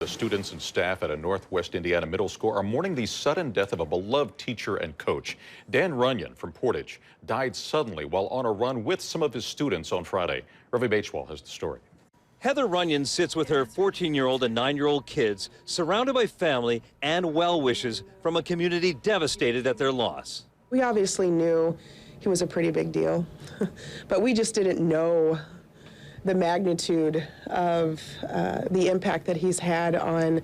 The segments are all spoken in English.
The students and staff at a Northwest Indiana middle school are mourning the sudden death of a beloved teacher and coach. Dan Runyan from Portage died suddenly while on a run with some of his students on Friday. Ravi Bachwal has the story. Heather Runyan sits with her 14-year-old and 9-year-old kids, surrounded by family and well wishes from a community devastated at their loss. We obviously knew he was a pretty big deal, but we just didn't know the magnitude of the impact that he's had on,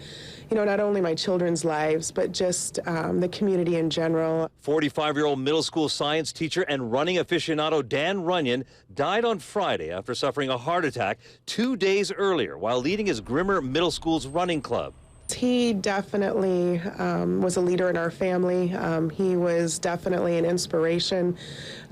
not only my children's lives, but just the community in general. 45-year-old middle school science teacher and running aficionado Dan Runyan died on Friday after suffering a heart attack 2 days earlier while leading his Grimmer Middle School's running club. He definitely was a leader in our family. He was definitely an inspiration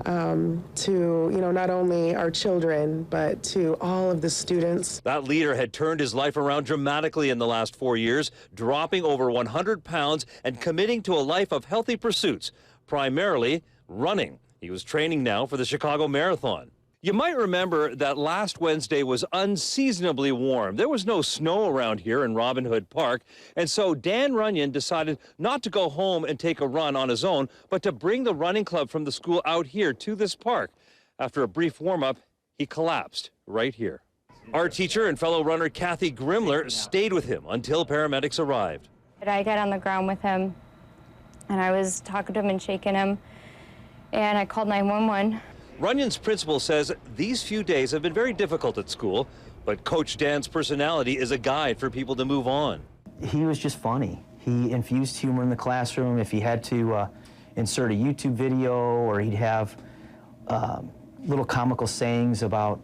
to, not only our children, but to all of the students. That leader had turned his life around dramatically in the last 4 years, dropping over 100 pounds and committing to a life of healthy pursuits, primarily running. He was training now for the Chicago Marathon. You might remember that last Wednesday was unseasonably warm. There was no snow around here in Robin Hood Park, and so Dan Runyan decided not to go home and take a run on his own, but to bring the running club from the school out here to this park. After a brief warm-up, he collapsed right here. Our teacher and fellow runner Kathy Grimler stayed with him until paramedics arrived. I got on the ground with him, and I was talking to him and shaking him, and I called 911. Runyan's principal says these few days have been very difficult at school, but Coach Dan's personality is a guide for people to move on. He was just funny. He infused humor in the classroom. If he had to insert a YouTube video, or he'd have little comical sayings about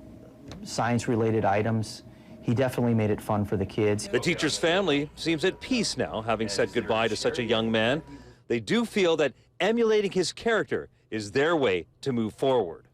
science-related items, he definitely made it fun for the kids. The teacher's family seems at peace now, having said goodbye to such a young man. They do feel that emulating his character is their way to move forward.